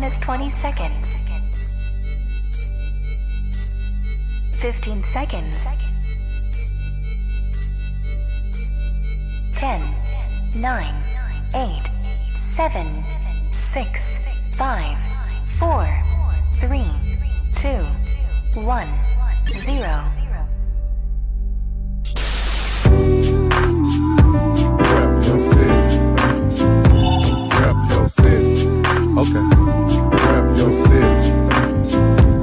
Minus 20 seconds. 15 seconds. 10, 9, 8, 7, 6, 5, 4, 3, 2, 1, 0. Okay. Rap your city.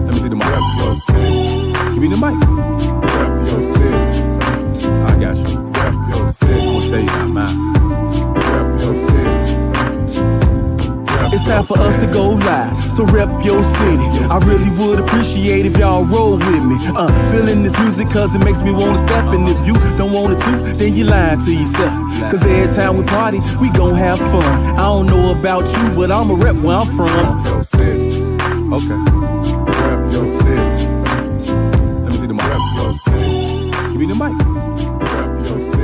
Let me see the mic. Rap your city. Give me the mic. Rap your city. I got you. Rap your city. I'm gonna tell you not mine. Rap your city. It's time for us to go live, so rep your city. I really would appreciate if y'all roll with me. Feeling this music cause it makes me wanna step. And if you don't want it to, then you lying to yourself. Cause every time we party, we gon' have fun. I don't know about you, but I'ma rep where I'm from. Rap your city. Okay. Rap your city. Let me see the mic. Rap your city. Give me the mic. Rap your city.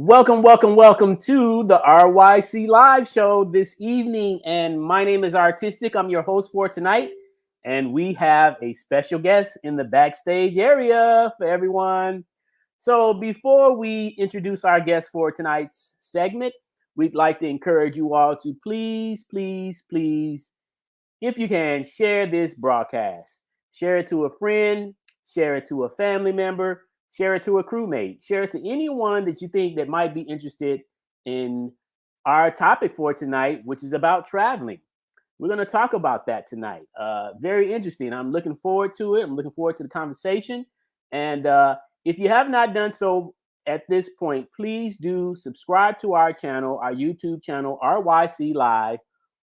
Welcome to the RYC Live Show this evening. And my name is Artistic. I'm your host for tonight. And we have a special guest in the backstage area for everyone. So before we introduce our guest for tonight's segment, we'd like to encourage you all to please, if you can, share this broadcast. Share it to a friend, share it to a family member, share it to a crewmate, share it to anyone that you think that might be interested in our topic for tonight, which is about traveling. We're going to talk about that tonight. Very interesting. I'm looking forward to it. I'm looking forward to the conversation. And if you have not done so at this point, please do subscribe to our channel, our YouTube channel, RYC Live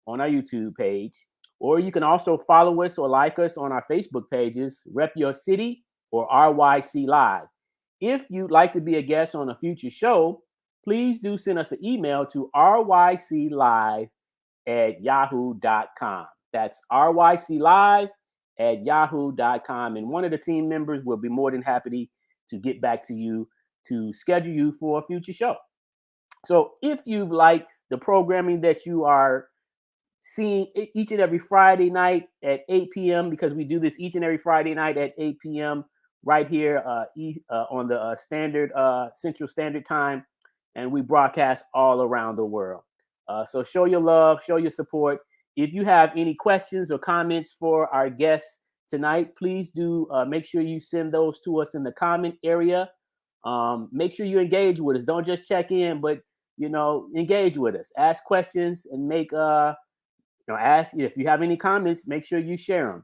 on our YouTube page. Or you can also follow us or like us on our Facebook pages, Rep Your City or RYC Live. If you'd like to be a guest on a future show, please do send us an email to ryclive@yahoo.com. That's ryclive@yahoo.com. And one of the team members will be more than happy to get back to you to schedule you for a future show. So if you like the programming that you are seeing each and every Friday night at 8 p.m., because we do this each and every Friday night at 8 p.m., right here on the standard Central Standard Time, and we broadcast all around the world. So show your love, show your support. If you have any questions or comments for our guests tonight, please do make sure you send those to us in the comment area. Make sure you engage with us. Don't just check in, but engage with us. Ask questions and ask if you have any comments. Make sure you share them.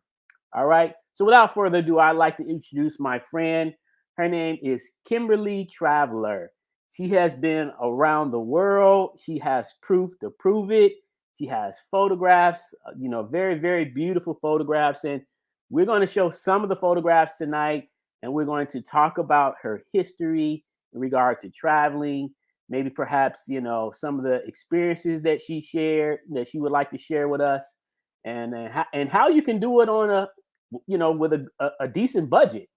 All right. So without further ado, I'd like to introduce my friend. Her name is Kymberly Traveler. She has been around the world. She has proof to prove it. She has photographs, very, very beautiful photographs. And we're going to show some of the photographs tonight. And we're going to talk about her history in regard to traveling, maybe perhaps, some of the experiences that she shared that she would like to share with us, and how you can do it on with a decent budget.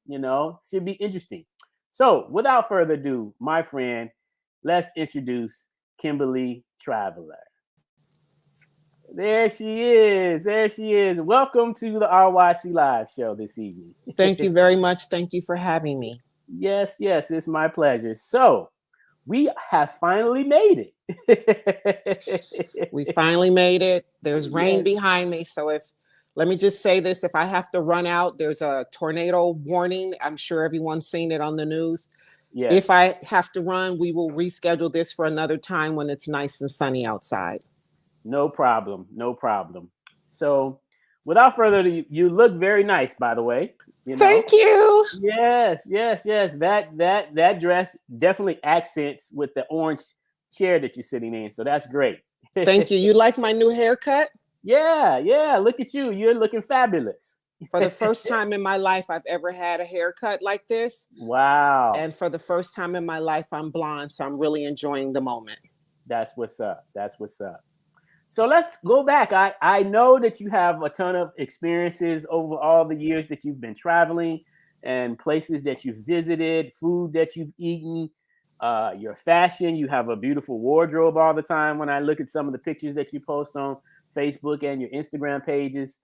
Should be interesting. So without further ado, my friend, let's introduce Kymberly Traveler. There she is. Welcome to the RYC Live Show this evening. Thank you very much. Thank you for having me. Yes, it's my pleasure. So we have finally made it. We finally made it. There's rain behind me. So let me just say this, if I have to run out, there's a tornado warning. I'm sure everyone's seen it on the news. Yes. If I have to run, we will reschedule this for another time when it's nice and sunny outside. No problem. So without further ado, you look very nice, by the way. Thank you. Yes. That dress definitely accents with the orange chair that you're sitting in. So that's great. Thank you. You like my new haircut? Yeah. Look at you. You're looking fabulous. For the first time in my life, I've ever had a haircut like this. Wow. And for the first time in my life, I'm blonde. So I'm really enjoying the moment. That's what's up. So let's go back. I know that you have a ton of experiences over all the years that you've been traveling. and places that you've visited, food that you've eaten, your fashion. You have a beautiful wardrobe all the time when I look at some of the pictures that you post on Facebook and your Instagram pages.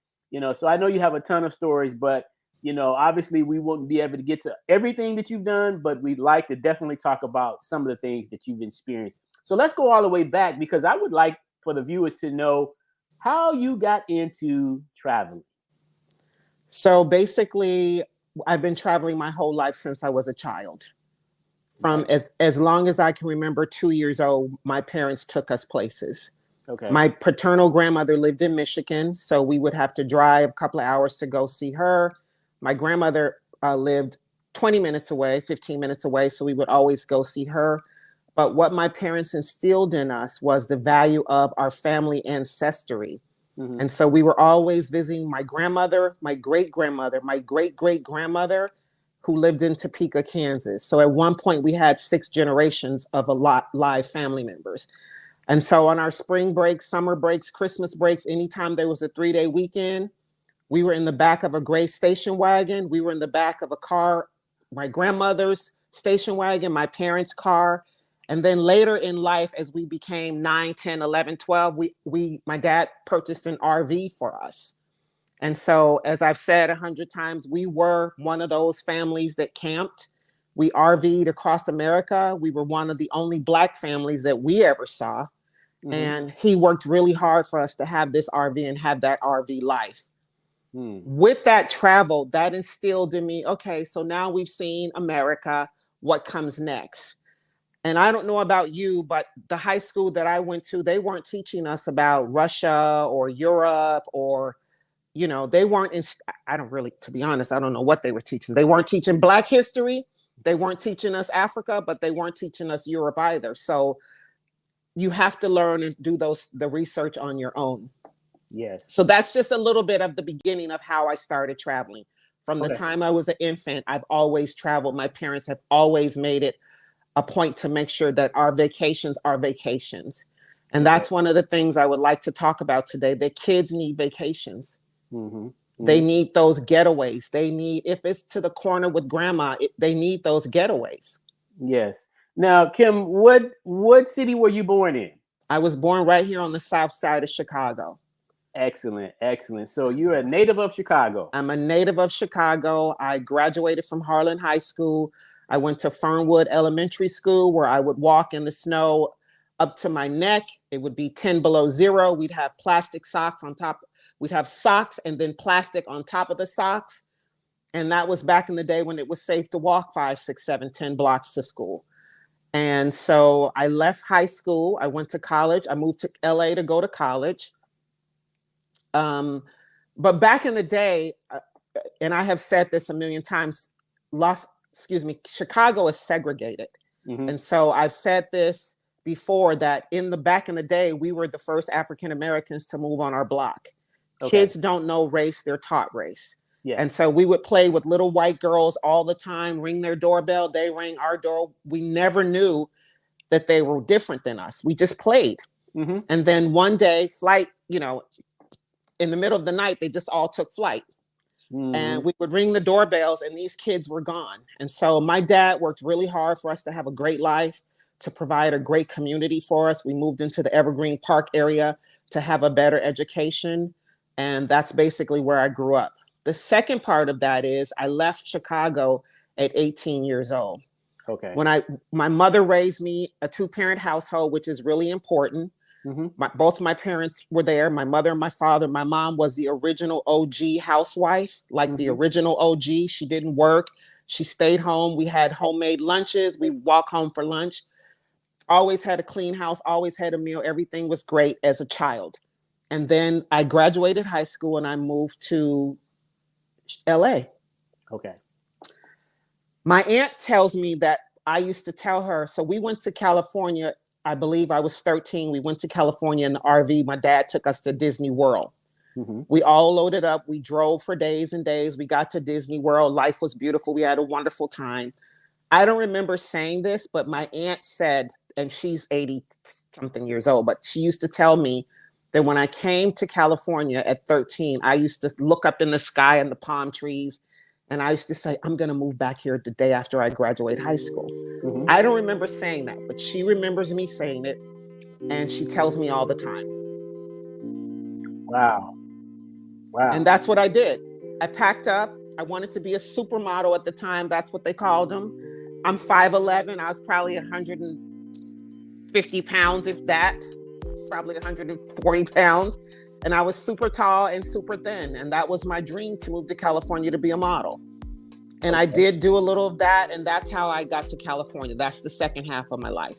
So I know you have a ton of stories, but obviously we wouldn't be able to get to everything that you've done, but we'd like to definitely talk about some of the things that you've experienced. So let's go all the way back, because I would like for the viewers to know how you got into traveling. So basically, I've been traveling my whole life since I was a child. From as long as I can remember, 2 years old, my parents took us places. Okay. My paternal grandmother lived in Michigan, so we would have to drive a couple of hours to go see her. My grandmother lived 20 minutes away, 15 minutes away, so we would always go see her. But what my parents instilled in us was the value of our family ancestry. Mm-hmm. And so we were always visiting my grandmother, my great-grandmother, my great-great-grandmother, who lived in Topeka, Kansas. So at one point we had 6 generations of live family members. And so on our spring breaks, summer breaks, Christmas breaks, anytime there was a 3-day weekend, we were in the back of a gray station wagon. We were in the back of a car, my grandmother's station wagon, my parents' car. And then later in life, as we became 9, 10, 11, 12, my dad purchased an RV for us. And so, as I've said 100 times, we were one of those families that camped. We RV'd across America. We were one of the only Black families that we ever saw. Mm-hmm. And he worked really hard for us to have this RV and have that RV life. With that travel, that instilled in me, okay, so now we've seen America, what comes next? And I don't know about you, but the high school that I went to, they weren't teaching us about Russia or Europe or, they weren't, I don't really, to be honest, I don't know what they were teaching. They weren't teaching Black history. They weren't teaching us Africa, but they weren't teaching us Europe either. So you have to learn and do the research on your own. Yes. So that's just a little bit of the beginning of how I started traveling. From the time I was an infant, I've always traveled. My parents have always made it a point to make sure that our vacations are vacations. And that's one of the things I would like to talk about today, that kids need vacations. Mm-hmm. Mm-hmm. They need those getaways. They need, if it's to the corner with grandma, they need those getaways. Yes. Now, Kim, what city were you born in? I was born right here on the south side of Chicago. Excellent. Excellent. So you're a native of Chicago. I'm a native of Chicago. I graduated from Harlan High School. I went to Fernwood Elementary School, where I would walk in the snow up to my neck. It would be 10 below zero. We'd have plastic socks on top. We'd have socks and then plastic on top of the socks. And that was back in the day when it was safe to walk 5, 6, 7, 10 blocks to school. And so I left high school. I went to college. I moved to LA to go to college. But back in the day, and I have said this a million times, Chicago is segregated. Mm-hmm. And so I've said this before, that back in the day, we were the first African Americans to move on our block. Okay. Kids don't know race, they're taught race. Yes. And so we would play with little white girls all the time, ring their doorbell, they rang our door. We never knew that they were different than us. We just played. Mm-hmm. And then one day, flight, in the middle of the night, they just all took flight. Mm-hmm. And we would ring the doorbells and these kids were gone. And so my dad worked really hard for us to have a great life, to provide a great community for us. We moved into the Evergreen Park area to have a better education. And that's basically where I grew up. The second part of that is I left Chicago at 18 years old. Okay. When my mother raised me a 2-parent household, which is really important. Mm-hmm. Both my parents were there, my mother and my father. My mom was the original OG housewife, like the original OG. She didn't work. She stayed home. We had homemade lunches. We walk home for lunch. Always had a clean house, always had a meal. Everything was great as a child. And then I graduated high school and I moved to LA. Okay. My aunt tells me that I used to tell her, so we went to California. I believe I was 13. We went to California in the RV. My dad took us to Disney World. Mm-hmm. We all loaded up. We drove for days and days. We got to Disney World. Life was beautiful. We had a wonderful time. I don't remember saying this, but my aunt said, and she's 80 something years old, but she used to tell me that when I came to California at 13, I used to look up in the sky and the palm trees And I used to say, I'm going to move back here the day after I graduate high school. I don't remember saying that, but she remembers me saying it. And she tells me all the time. Wow. And that's what I did. I packed up. I wanted to be a supermodel at the time. That's what they called them. I'm 5'11". I was probably 150 pounds, if that, probably 140 pounds. And I was super tall and super thin. And that was my dream, to move to California to be a model. And I did do a little of that. And that's how I got to California. That's the second half of my life.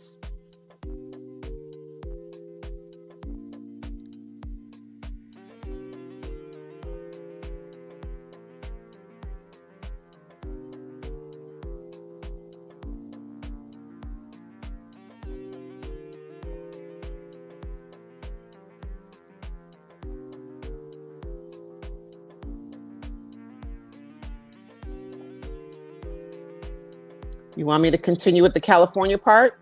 You want me to continue with the California part?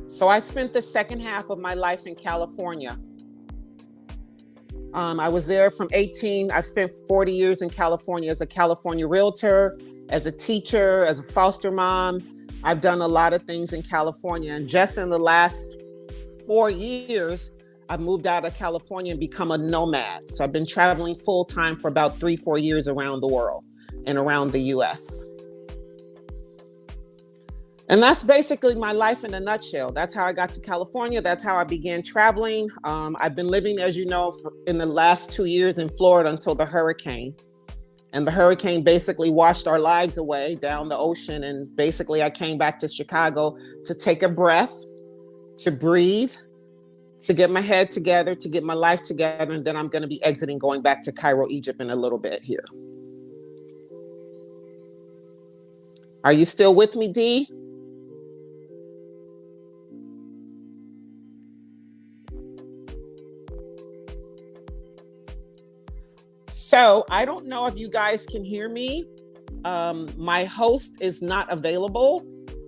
So I spent the second half of my life in California. I was there from 18. I've spent 40 years in California as a California realtor, as a teacher, as a foster mom. I've done a lot of things in California. And just in the last 4 years, I've moved out of California and become a nomad. So I've been traveling full time for about 3-4 years around the world and around the US. And that's basically my life in a nutshell. That's how I got to California. That's how I began traveling. I've been living, as you know, in the last 2 years in Florida until the hurricane. And the hurricane basically washed our lives away down the ocean. And basically I came back to Chicago to take a breath, to breathe, to get my head together, to get my life together. And then I'm going to be exiting, going back to Cairo, Egypt in a little bit here. Are you still with me, Dee? So I don't know if you guys can hear me. My host is not available.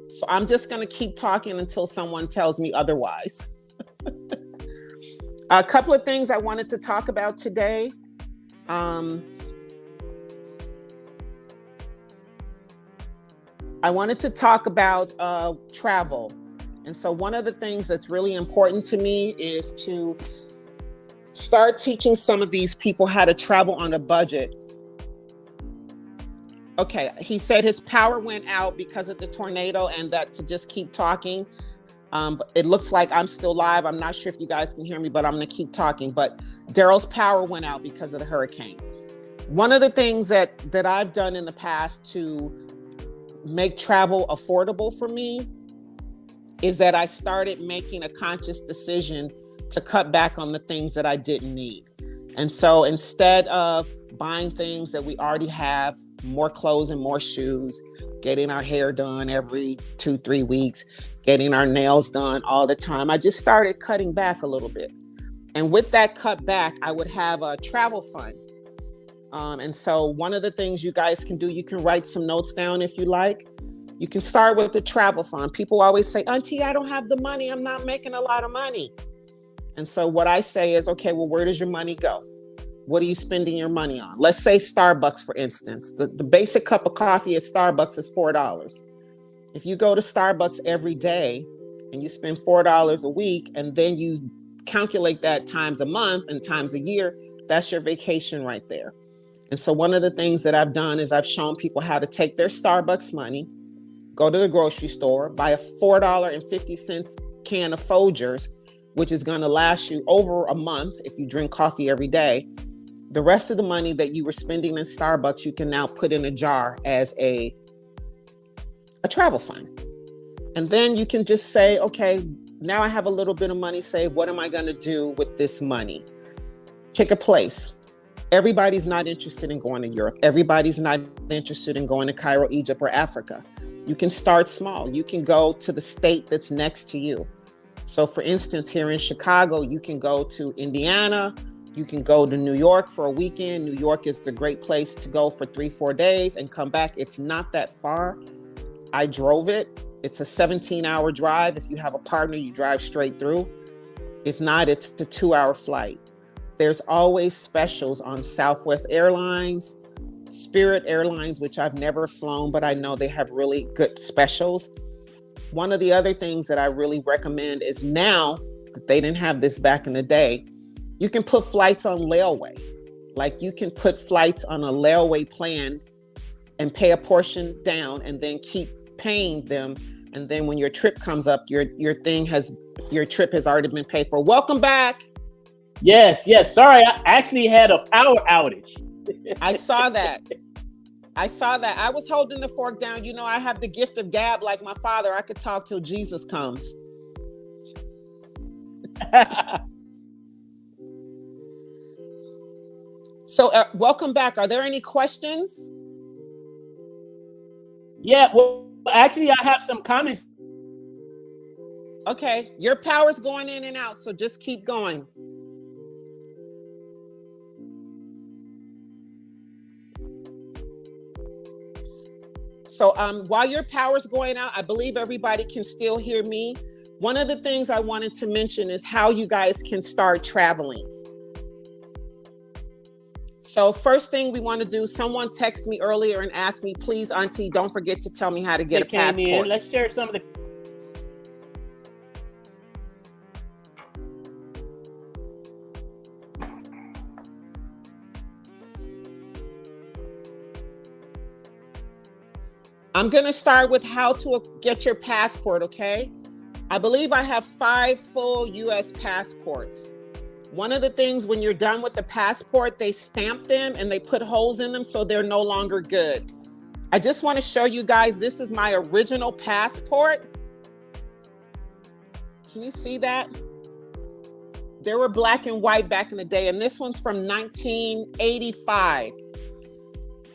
So I'm just going to keep talking until someone tells me otherwise. A couple of things I wanted to talk about today. I wanted to talk about travel. And so one of the things that's really important to me is to start teaching some of these people how to travel on a budget. Okay, he said his power went out because of the tornado, and that to just keep talking. It looks like I'm still live. I'm not sure if you guys can hear me, but I'm going to keep talking. But Daryl's power went out because of the hurricane. One of the things that I've done in the past to make travel affordable for me is that I started making a conscious decision to cut back on the things that I didn't need. And so instead of buying things that we already have, more clothes and more shoes, getting our hair done every 2-3 weeks, getting our nails done all the time, I just started cutting back a little bit. And with that cut back, I would have a travel fund. And so one of the things you guys can do, you can write some notes down if you like. You can start with the travel fund. People always say, Auntie, I don't have the money. I'm not making a lot of money. And so what I say is, okay, well, where does your money go? What are you spending your money on? Let's say Starbucks, for instance. The basic cup of coffee at Starbucks is $4. If you go to Starbucks every day and you spend $4 a week, and then you calculate that times a month and times a year, that's your vacation right there. And so one of the things that I've done is I've shown people how to take their Starbucks money, go to the grocery store, buy a $4.50 can of Folgers, which is going to last you over a month if you drink coffee every day. The rest of the money that you were spending in Starbucks, you can now put in a jar as a travel fund. And then you can just say, okay, now I have a little bit of money saved. What am I going to do with this money? Pick a place. Everybody's not interested in going to Europe. Everybody's not interested in going to Cairo, Egypt, or Africa. You can start small. You can go to the state that's next to you. So for instance, here in Chicago, you can go to Indiana. You can go to New York for a weekend. New York is a great place to go for 3-4 days and come back. It's not that far. I drove it. It's a 17-hour drive. If you have a partner, you drive straight through. If not, it's a 2-hour flight. There's always specials on Southwest Airlines, Spirit Airlines, which I've never flown, but I know they have really good specials. One of the other things that I really recommend is now that they didn't have this back in the day, you can put flights on layaway. Like you can put flights on a layaway plan and pay a portion down and then keep paying them. And then when your trip comes up, your trip has already been paid for. Welcome back. Yes. Sorry, I actually had a power outage. I saw that. I was holding the fork down. You know, I have the gift of gab like my father. I could talk till Jesus comes. So welcome back. Are there any questions? Yeah, well, actually, I have some comments. Okay, your power's going in and out, so just keep going. So while your power's going out, I believe everybody can still hear me. One of the things I wanted to mention is how you guys can start traveling. So first thing we want to do, someone texted me earlier and asked me, please, Auntie, don't forget to tell me how to get a passport. Let's share some of the... I'm going to start with how to get your passport, okay? I believe I have 5 full U.S. passports. One of the things when you're done with the passport, they stamp them and they put holes in them so they're no longer good. I just want to show you guys, this is my original passport. Can you see that? They were black and white back in the day, and this one's from 1985.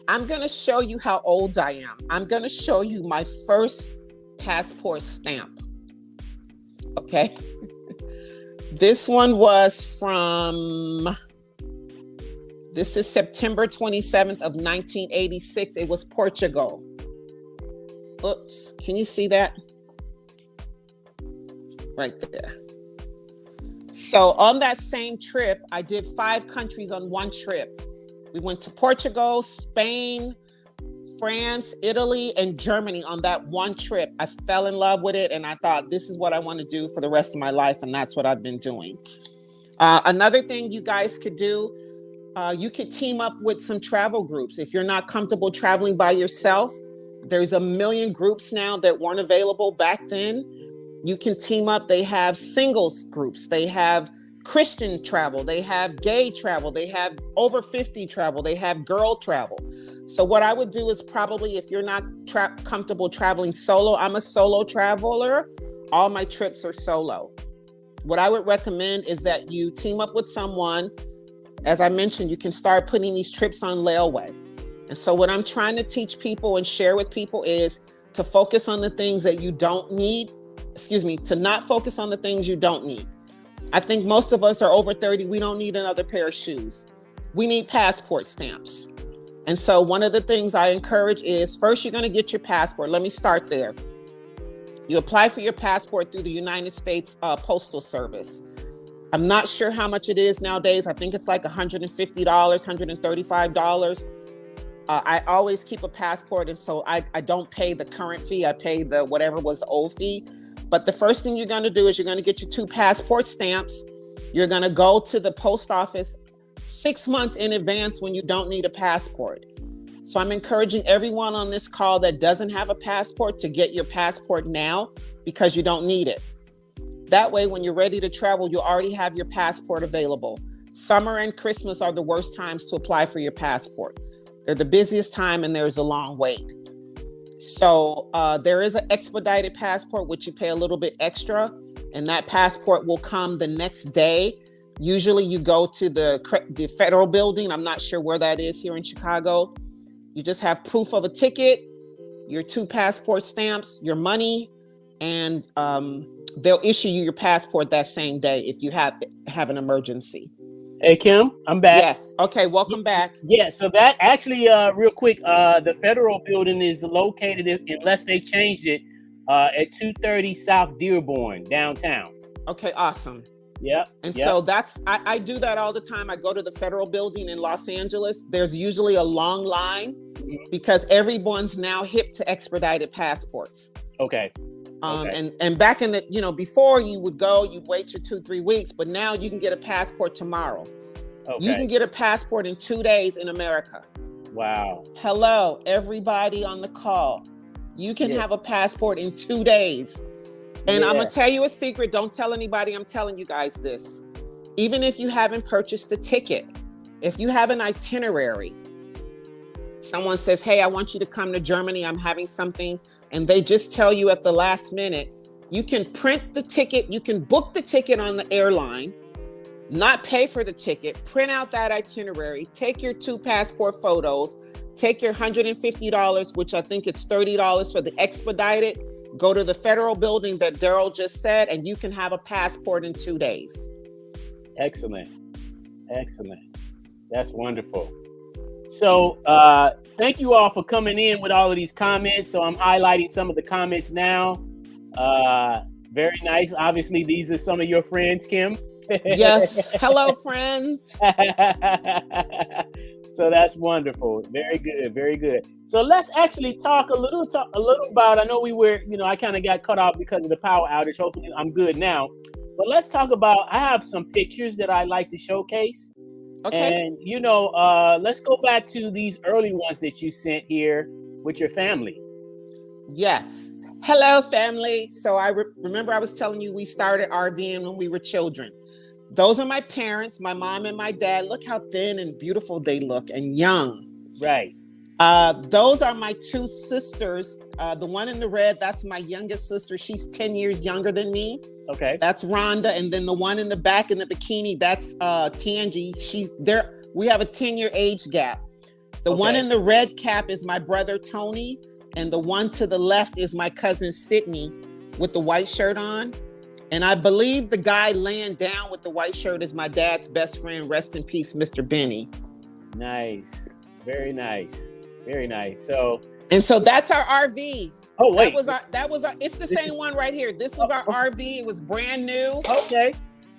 I'm going to show you how old I am. I'm going to show you my first passport stamp. Okay. This one was this is September 27th of 1986. It was Portugal. Oops, can you see that? Right there. So on that same trip, I did 5 countries on one trip. We went to Portugal, Spain, France, Italy, and Germany on that one trip. I fell in love with it, and I thought, this is what I want to do for the rest of my life, and that's what I've been doing. Another thing you guys could do, you could team up with some travel groups. If you're not comfortable traveling by yourself, there's a million groups now that weren't available back then. You can team up. They have singles groups. They have Christian travel. They have gay travel. They have over 50 travel. They have girl travel. So what I would do is probably, if you're not comfortable traveling solo, I'm a solo traveler. All my trips are solo. What I would recommend is that you team up with someone. As I mentioned, you can start putting these trips on layaway. And so what I'm trying to teach people and share with people is to focus on the things that you don't need. To not focus on the things you don't need. I think most of us are over 30. We don't need another pair of shoes. We need passport stamps. And so one of the things I encourage is, first, you're going to get your passport. Let me start there. You apply for your passport through the United States Postal Service. I'm not sure how much it is nowadays. I think it's like $150, $135. I always keep a passport, and so I don't pay the current fee. I pay the whatever was the old fee. But the first thing you're going to do is you're going to get your 2 passport stamps. You're going to go to the post office 6 months in advance when you don't need a passport. So I'm encouraging everyone on this call that doesn't have a passport to get your passport now, because you don't need it. That way, when you're ready to travel, you already have your passport available. Summer and Christmas are the worst times to apply for your passport. They're the busiest time and there's a long wait. So there is an expedited passport, which you pay a little bit extra, and that passport will come the next day. Usually you go to the federal building. I'm not sure where that is here in Chicago. You just have proof of a ticket, your 2 passport stamps, your money, and they'll issue you your passport that same day if you have an emergency. Hey, Kim, I'm back. Yes. Okay. Welcome back. Yeah. So that actually, real quick, the federal building is located, unless they changed it, At 230 South Dearborn, downtown. Okay, awesome. Yep. And so that's, I do that all the time. I go to the federal building in Los Angeles. There's usually a long line because everyone's now hip to expedited passports. Okay. And back in the, before you would go, you'd wait your 2-3 weeks, but now you can get a passport tomorrow. Okay. You can get a passport in 2 days in America. Wow. Hello, everybody on the call. You can have a passport in 2 days. And I'm going to tell you a secret. Don't tell anybody. I'm telling you guys this. Even if you haven't purchased a ticket, if you have an itinerary, someone says, hey, I want you to come to Germany. I'm having something. And they just tell you at the last minute, you can print the ticket. You can book the ticket on the airline, not pay for the ticket, print out that itinerary, take your 2 passport photos, take your $150, which I think it's $30 for the expedited, go to the federal building that Daryl just said, and you can have a passport in 2 days. Excellent. That's wonderful. So thank you all for coming in with all of these comments. So I'm highlighting some of the comments now. Very nice. Obviously, these are some of your friends, Kim. Yes. Hello, friends. So that's wonderful. Very good. Very good. So let's actually talk a little about, I know we were, I kind of got cut off because of the power outage. Hopefully I'm good now. But let's talk about, I have some pictures that I like to showcase. Okay. And, let's go back to these early ones that you sent here with your family. Yes. Hello, family. So I remember I was telling you we started RVing when we were children. Those are my parents, my mom and my dad. Look how thin and beautiful they look and young. Right. Those are my 2 sisters. The one in the red, that's my youngest sister. She's 10 years younger than me. Okay. That's Rhonda. And then the one in the back in the bikini, that's Tangi. She's there. We have a 10-year age gap. The one in the red cap is my brother, Tony. And the one to the left is my cousin, Sydney, with the white shirt on. And I believe the guy laying down with the white shirt is my dad's best friend. Rest in peace, Mr. Benny. Nice. Very nice. Very nice. So that's our RV. Oh, wait. That was our, it's the same one right here. This was our RV. It was brand new. Okay.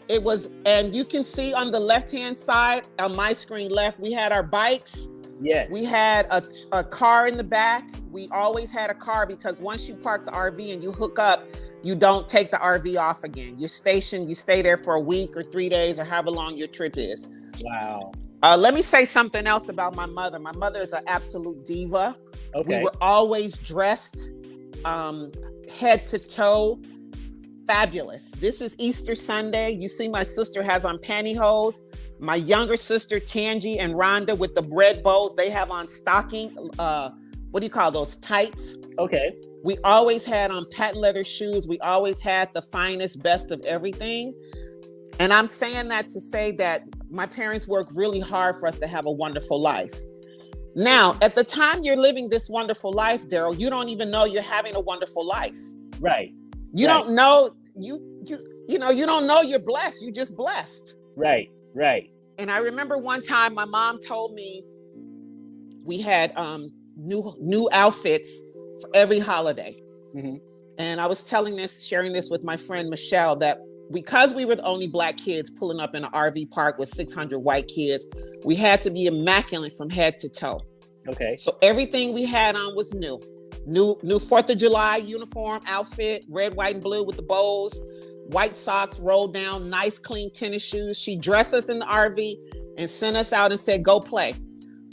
It was, and you can see on the left-hand side, on my screen left, we had our bikes. Yes. We had a car in the back. We always had a car because once you park the RV and you hook up, you don't take the RV off again. You're stationed, you stay there for a week or 3 days or however long your trip is. Wow. Let me say something else about my mother. My mother is an absolute diva. Okay. We were always dressed head to toe, fabulous. This is Easter Sunday. You see my sister has on pantyhose. My younger sister, Tangi and Rhonda with the red bows, they have on stocking, what do you call those, tights? Okay. We always had on patent leather shoes. We always had the finest, best of everything. And I'm saying that to say that my parents worked really hard for us to have a wonderful life. Now, at the time you're living this wonderful life, Daryl, you don't even know you're having a wonderful life. Right. You don't know, you don't know you're blessed. You're just blessed. Right. Right. And I remember one time my mom told me we had new outfits for every holiday. Mm-hmm. And I was sharing this with my friend Michelle, that because we were the only Black kids pulling up in an RV park with 600 white kids, we had to be immaculate from head to toe. Okay. So everything we had on was new 4th of July uniform outfit, red, white, and blue with the bows, white socks rolled down, nice clean tennis shoes. She dressed us in the RV and sent us out and said, go play.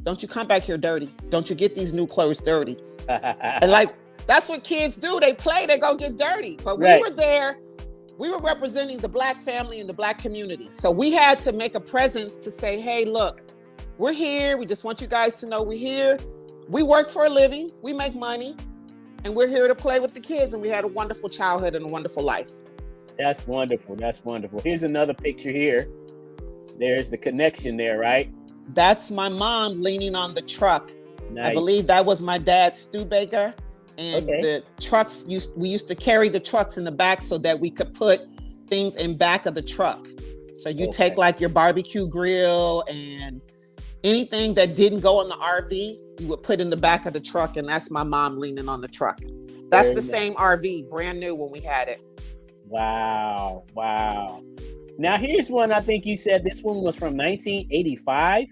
Don't you come back here dirty. Don't you get these new clothes dirty. And that's what kids do. They play, they go get dirty. But we were there. We were representing the Black family and the Black community. So we had to make a presence to say, hey, look, we're here. We just want you guys to know we're here. We work for a living. We make money. And we're here to play with the kids. And we had a wonderful childhood and a wonderful life. That's wonderful. That's wonderful. Here's another picture here. There's the connection there, right? That's my mom leaning on the truck. Nice. I believe that was my dad, Studebaker. And the trucks, we used to carry the trucks in the back so that we could put things in back of the truck. So you take like your barbecue grill and anything that didn't go in the RV, you would put in the back of the truck. And that's my mom leaning on the truck. That's Very the nice. same RV, brand new when we had it. Wow. Wow. Now here's one. I think you said this one was from 1985.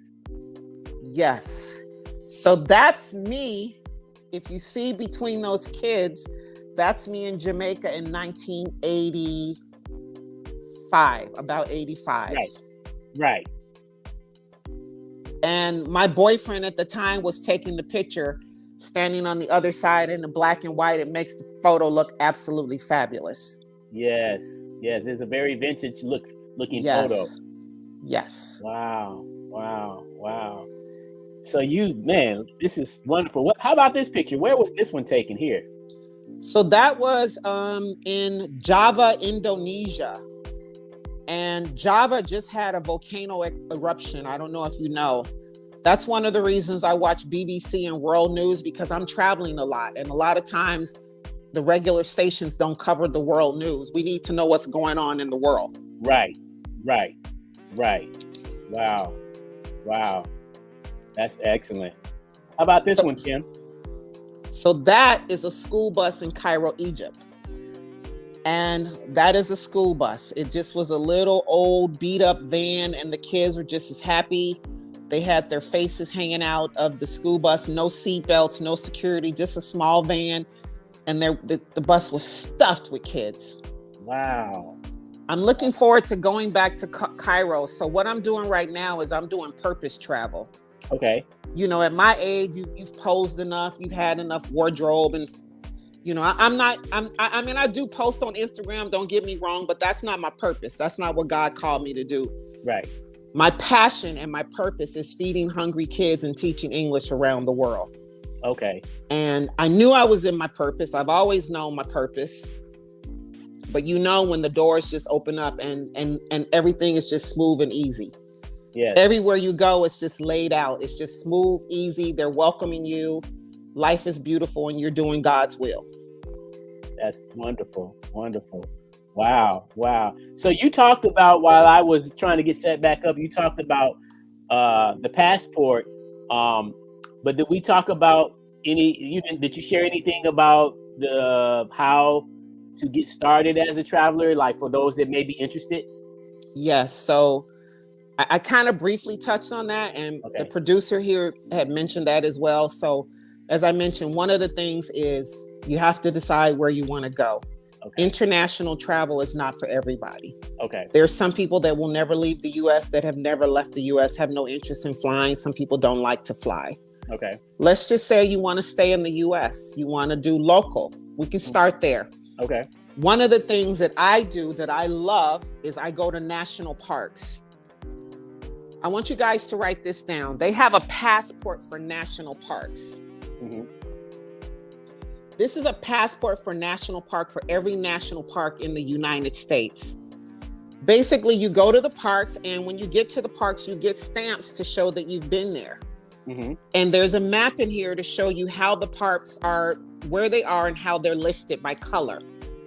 Yes. So that's me. If you see between those kids, that's me in Jamaica in 1985, about 85. Right. And my boyfriend at the time was taking the picture, standing on the other side in the black and white. It makes the photo look absolutely fabulous. Yes. It's a very vintage looking Yes. photo. Yes. Wow. So this is wonderful. How about this picture? Where was this one taken here? So that was in Java, Indonesia. And Java just had a volcano eruption. I don't know if you know. That's one of the reasons I watch BBC and World News, because I'm traveling a lot. And a lot of times the regular stations don't cover the world news. We need to know what's going on in the world. Right. Wow. That's excellent. How about this one, Kim? So that is a school bus in Cairo, Egypt. And that is a school bus. It just was a little old beat up van, and the kids were just as happy. They had their faces hanging out of the school bus, no seatbelts, no security, just a small van. And the bus was stuffed with kids. Wow. I'm looking forward to going back to Cairo. So what I'm doing right now is I'm doing purpose travel. Okay. You know, at my age, you've posed enough, you've had enough wardrobe, and you know, I mean, I do post on Instagram, don't get me wrong, but that's not my purpose. That's not what God called me to do. Right. My passion and my purpose is feeding hungry kids and teaching English around the world. Okay. And I knew I was in my purpose. I've always known my purpose. But you know, when the doors just open up and everything is just smooth and easy. Yes. Everywhere you go, it's just laid out. It's just smooth, easy. They're welcoming you. Life is beautiful and you're doing God's will. That's wonderful. Wow. So you talked about, while I was trying to get set back up, you talked about the passport. But did we talk about did you share anything about how to get started as a traveler, like for those that may be interested? Yes. So I kind of briefly touched on that, and the producer here had mentioned that as well. So as I mentioned, one of the things is you have to decide where you want to go. Okay. International travel is not for everybody. Okay. There's some people that will never leave the U.S., that have never left the U.S., have no interest in flying. Some people don't like to fly. Okay. Let's just say you want to stay in the U.S. You want to do local. We can start there. Okay. One of the things that I do that I love is I go to national parks. I want you guys to write this down. They have a passport for national parks. Mm-hmm. This is a passport for national park for every national park in the United States. Basically, you go to the parks, and when you get to the parks, you get stamps to show that you've been there. Mm-hmm. And there's a map in here to show you how the parks are, where they are, and how they're listed by color.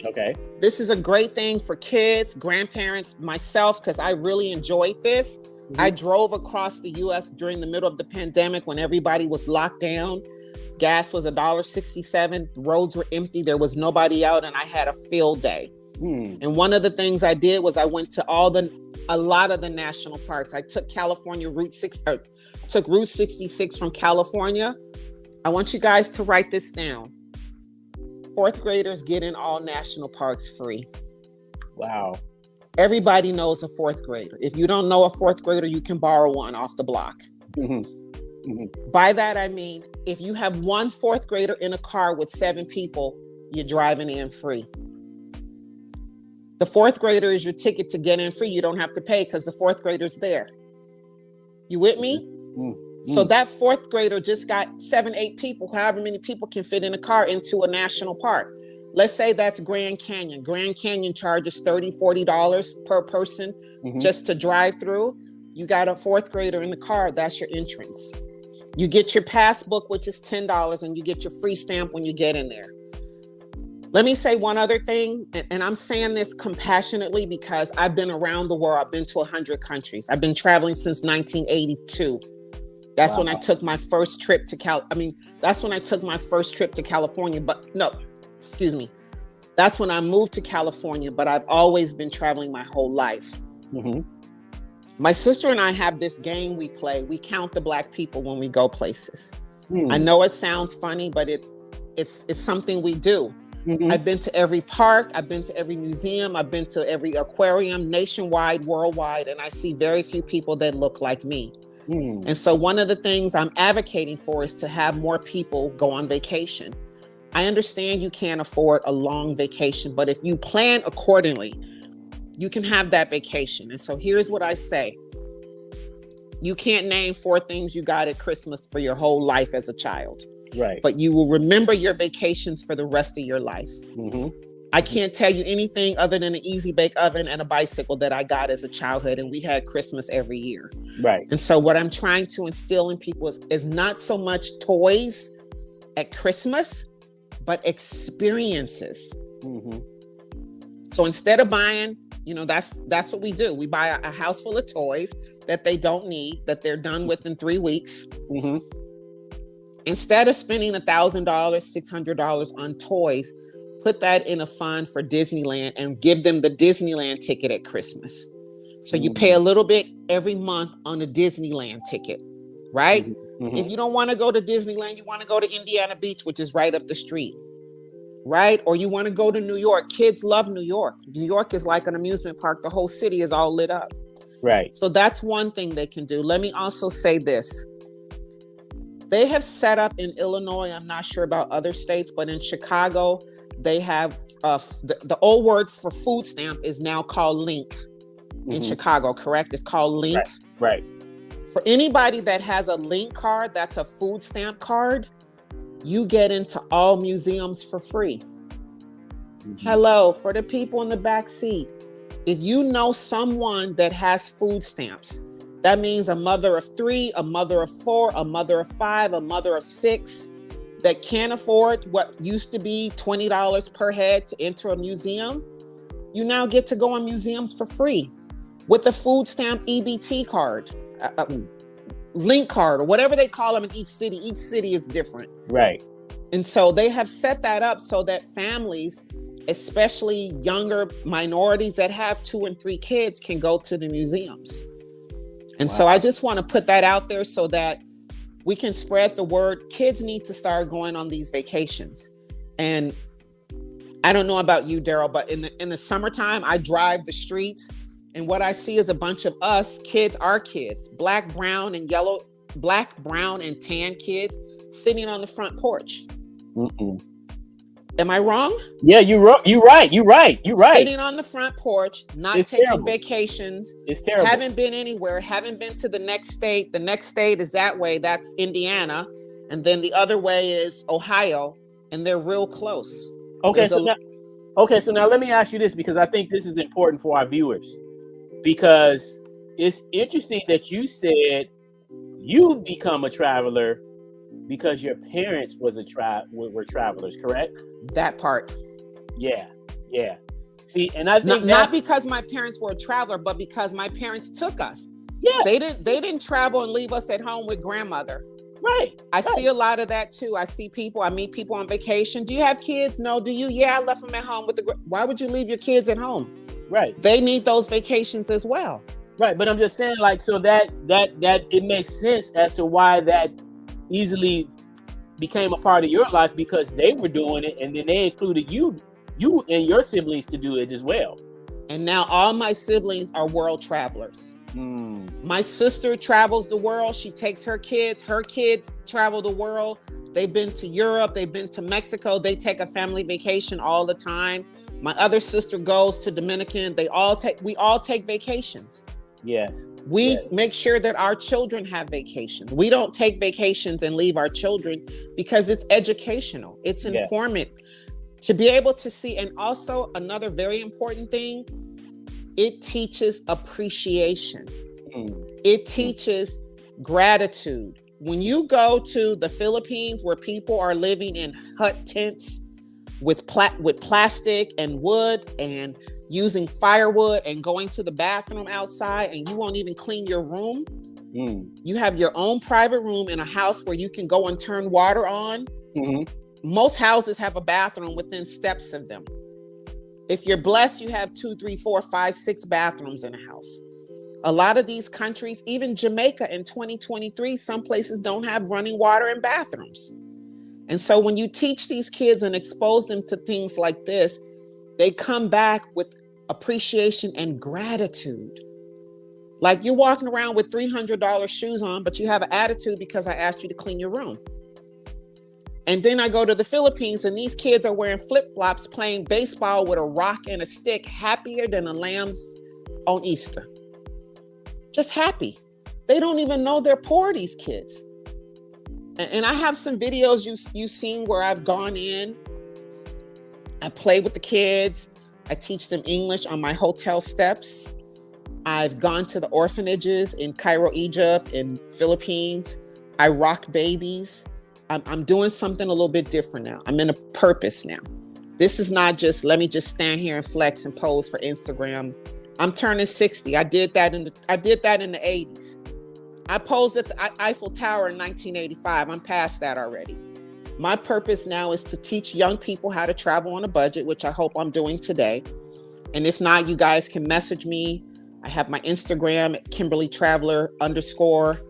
Okay. This is a great thing for kids, grandparents, myself, because I really enjoyed this. Mm-hmm. I drove across the U.S. during the middle of the pandemic when everybody was locked down. Gas was $1.67. The roads were empty. There was nobody out, and I had a field day. And one of the things I did was I went to a lot of the national parks. I took took Route 66 from California. I want you guys to write this down. 4th graders get in all national parks free. Wow. Everybody knows a 4th grader. If you don't know a 4th grader, you can borrow one off the block. Mm-hmm. Mm-hmm. By that, I mean, if you have one 4th grader in a car with 7 people, you're driving in free. The 4th grader is your ticket to get in free. You don't have to pay because the 4th grader's there. You with me? Mm-hmm. So that 4th grader just got 7, 8 people, however many people can fit in a car, into a national park. Let's say that's Grand Canyon. Grand Canyon charges $30, $40 per person just to drive through. You got a 4th grader in the car, that's your entrance. You get your pass book, which is $10, and you get your free stamp when you get in there. Let me say one other thing, and I'm saying this compassionately because I've been around the world. I've been to 100 countries. I've been traveling since 1982. That's when I took my first trip to that's when I took my first trip to California. But no, excuse me, that's when I moved to California, but I've always been traveling my whole life. My sister and I have this game we play. We count the Black people when we go places. I know it sounds funny, but it's something we do. I've been to every park. I've been to every museum. I've been to every aquarium nationwide, worldwide, and I see very few people that look like me. And so one of the things I'm advocating for is to have more people go on vacation. I understand you can't afford a long vacation, but if you plan accordingly, you can have that vacation. And so here's what I say. You can't name 4 things you got at Christmas for your whole life as a child. Right. But you will remember your vacations for the rest of your life. I can't tell you anything other than an easy bake oven and a bicycle that I got as a childhood, and we had Christmas every year. Right. And so what I'm trying to instill in people is not so much toys at Christmas, but experiences. So instead of buying, that's what we do. We buy a house full of toys that they don't need, that they're done with in 3 weeks. Instead of spending $1,000, $600 on toys, put that in a fund for Disneyland and give them the Disneyland ticket at Christmas. So you pay a little bit every month on a Disneyland ticket, right? If you don't want to go to Disneyland, you want to go to Indiana Beach, which is right up the street, right? Or you want to go to New York. Kids love New York. New York is like an amusement park. The whole city is all lit up. Right. So that's one thing they can do. Let me also say this. They have set up in Illinois, I'm not sure about other states, but in Chicago, they have the old word for food stamp is now called Link in Chicago, correct? It's called Link. Right. For anybody that has a Link card, that's a food stamp card, you get into all museums for free. Hello, for the people in the back seat. If you know someone that has food stamps, that means a mother of 3, a mother of 4, a mother of 5, a mother of 6 that can't afford what used to be $20 per head to enter a museum, you now get to go on museums for free with a food stamp EBT card, Link card, or whatever they call them in each city. Each city is different. Right. And so they have set that up so that families, especially younger minorities that have 2 and 3 kids, can go to the museums. And so I just want to put that out there so that we can spread the word. Kids need to start going on these vacations. And I don't know about you, Daryl, but in the summertime, I drive the streets and what I see is a bunch of us kids, our kids, black, brown, and tan kids sitting on the front porch. Am I wrong? Yeah, you're right. Sitting on the front porch, not taking vacations. It's terrible. Haven't been anywhere. Haven't been to the next state. The next state is that way. That's Indiana. And then the other way is Ohio. And they're real close. Okay, so now let me ask you this, because I think this is important for our viewers. Because it's interesting that you said you become a traveler because your parents were travelers, correct? That part. Yeah. See, and I think not because my parents were a traveler, but because my parents took us. Yeah. They didn't travel and leave us at home with grandmother. Right. I see a lot of that too. I meet people on vacation. Do you have kids? No. Do you? Yeah, I left them at home why would you leave your kids at home? Right. They need those vacations as well. Right. But I'm just saying, like, so that it makes sense as to why that easily became a part of your life, because they were doing it, and then they included you and your siblings to do it as well. And now all my siblings are world travelers. My sister travels the world. She takes her kids travel the world. They've been to Europe, they've been to Mexico. They take a family vacation all the time. My other sister goes to Dominican. We all take vacations. Yes. We make sure that our children have vacations. We don't take vacations and leave our children because it's educational. It's informative to be able to see. And also another very important thing, it teaches appreciation. It teaches gratitude. When you go to the Philippines, where people are living in hut tents with plastic and wood and using firewood and going to the bathroom outside, and you won't even clean your room. You have your own private room in a house where you can go and turn water on. Most houses have a bathroom within steps of them. If you're blessed, you have 2, 3, 4, 5, 6 bathrooms in a house. A lot of these countries, even Jamaica in 2023, some places don't have running water and bathrooms. And so when you teach these kids and expose them to things like this, they come back with appreciation and gratitude. Like you're walking around with $300 shoes on, but you have an attitude because I asked you to clean your room. And then I go to the Philippines and these kids are wearing flip-flops playing baseball with a rock and a stick, happier than the lambs on Easter. Just happy. They don't even know they're poor, these kids. And I have some videos you've seen where I've gone in, I play with the kids, I teach them English on my hotel steps. I've gone to the orphanages in Cairo, Egypt, in Philippines. I rock babies. I'm doing something a little bit different now. I'm in a purpose now. This is not just, let me just stand here and flex and pose for Instagram. I'm turning 60. I did that in the 80s. I posed at the Eiffel Tower in 1985. I'm past that already. My purpose now is to teach young people how to travel on a budget, which I hope I'm doing today. And if not, you guys can message me. I have my Instagram at Kymberly Traveler _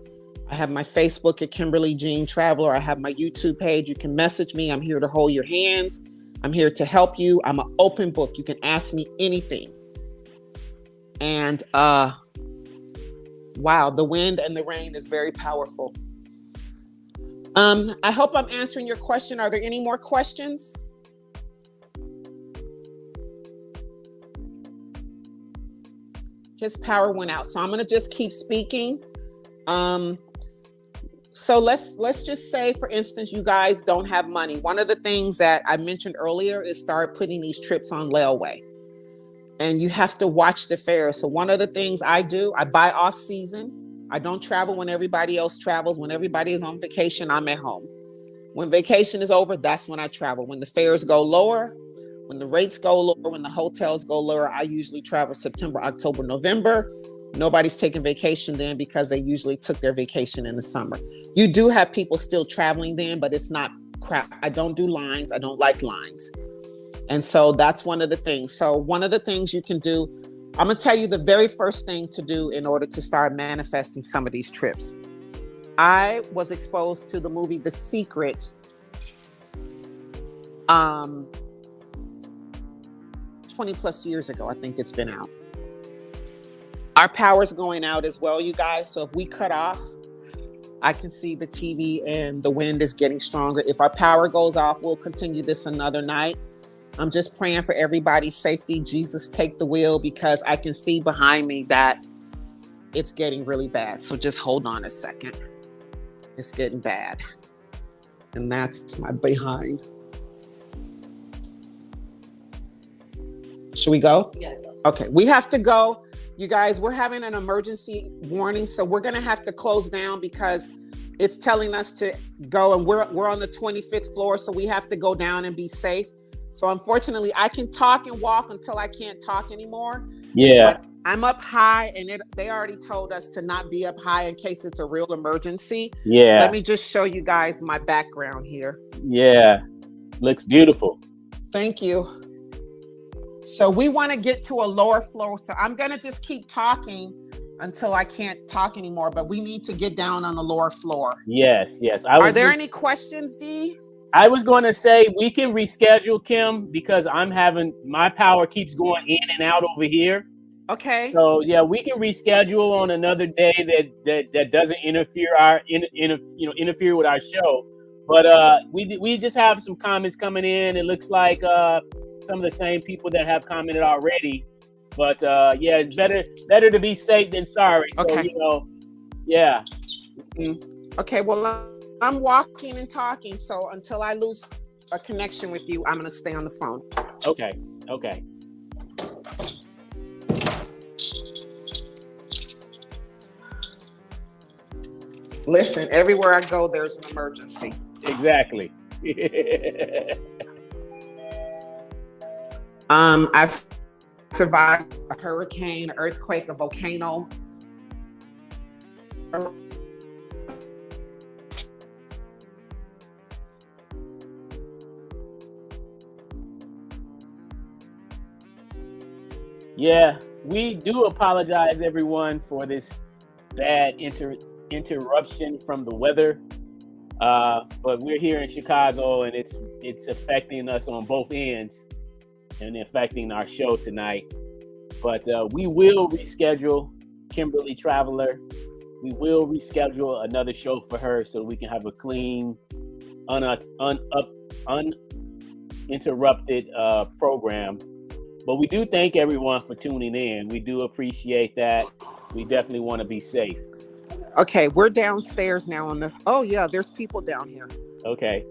I have my Facebook at Kymberly Jean Traveler. I have my YouTube page. You can message me. I'm here to hold your hands. I'm here to help you. I'm an open book. You can ask me anything. And wow, the wind and the rain is very powerful. I hope I'm answering your question. Are there any more questions? His power went out. So I'm going to just keep speaking. So let's just say, for instance, you guys don't have money. One of the things that I mentioned earlier is start putting these trips on layaway. And you have to watch the fares. So one of the things I do, I buy off season. I don't travel when everybody else travels. When everybody is on vacation, I'm at home. When vacation is over, that's when I travel. When the fares go lower, when the rates go lower, when the hotels go lower, I usually travel September, October, November. Nobody's taking vacation then because they usually took their vacation in the summer. You do have people still traveling then, but it's not crap. I don't do lines. I don't like lines. And so that's one of the things. So one of the things you can do, I'm going to tell you the very first thing to do in order to start manifesting some of these trips. I was exposed to the movie The Secret 20 plus years ago. I think it's been out. Our power's going out as well, you guys. So if we cut off, I can see the TV and the wind is getting stronger. If our power goes off, we'll continue this another night. I'm just praying for everybody's safety. Jesus, take the wheel, because I can see behind me that it's getting really bad. So just hold on a second. It's getting bad. And that's my behind. Should we go? Yeah. Okay, we have to go. You guys, we're having an emergency warning, so we're going to have to close down because it's telling us to go, and we're on the 25th floor, so we have to go down and be safe. So unfortunately, I can talk and walk until I can't talk anymore. Yeah. But I'm up high, and they already told us to not be up high in case it's a real emergency. Yeah. Let me just show you guys my background here. Yeah. Looks beautiful. Thank you. So we want to get to a lower floor. So I'm going to just keep talking until I can't talk anymore, but we need to get down on the lower floor. Yes. Are there any questions, Dee? I was going to say we can reschedule, Kim, because my power keeps going in and out over here. Okay. So yeah, we can reschedule on another day that doesn't interfere with our show. But we just have some comments coming in. It looks like some of the same people that have commented already. But yeah, it's better to be safe than sorry. So okay. Yeah. Mm-hmm. Okay. Well, I'm walking and talking, so until I lose a connection with you, I'm going to stay on the phone. Okay. Listen, everywhere I go, there's an emergency. Exactly. I've survived a hurricane, an earthquake, a volcano. Yeah, we do apologize, everyone, for this bad interruption from the weather. But we're here in Chicago, and it's affecting us on both ends, and affecting our show tonight. But we will reschedule Kymberly Traveler. We will reschedule another show for her so we can have a clean, uninterrupted program. But we do thank everyone for tuning in. We do appreciate that. We definitely want to be safe. Okay, we're downstairs now on the... Oh, yeah, there's people down here. Okay,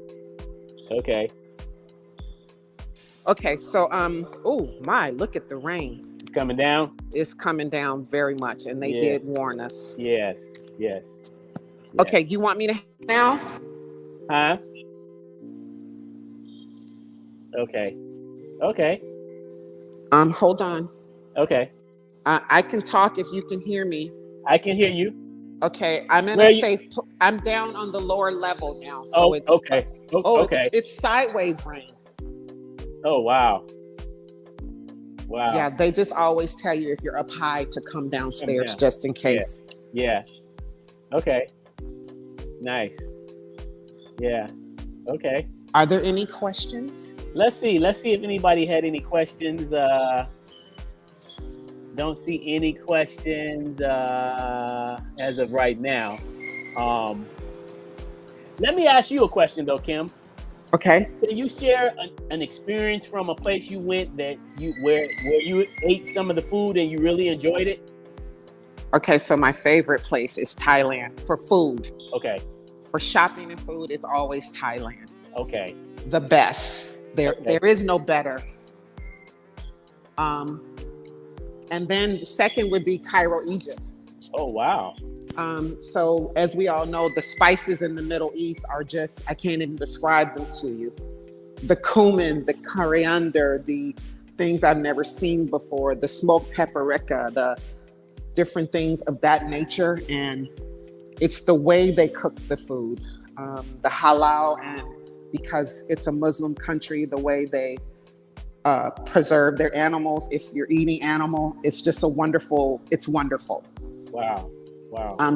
so, oh, my, look at the rain. it's coming down? It's coming down very much, and they did warn us. Yes. Okay, you want me to now? Huh? Okay. Hold on. Okay. I can talk if you can hear me. I can hear you. Okay, I'm in a safe... I'm down on the lower level now, so it's... Okay. Okay. It's sideways rain. Oh, wow. Yeah, they just always tell you if you're up high to come downstairs just in case. Yeah. Okay. Nice. Yeah. Okay. Are there any questions? Let's see if anybody had any questions. Don't see any questions as of right now. Let me ask you a question though, Kim. Okay. Can you share an experience from a place you went where you ate some of the food and you really enjoyed it? Okay, so my favorite place is Thailand for food. Okay. For shopping and food, it's always Thailand. Okay. The best. There is no better. And then the second would be Cairo, Egypt. Oh, wow. So as we all know, the spices in the Middle East are just, I can't even describe them to you. The cumin, the coriander, the things I've never seen before, the smoked paprika, the different things of that nature. And it's the way they cook the food, the halal, and because it's a Muslim country, the way they preserve their animals. If you're eating animal, it's just it's wonderful. Wow.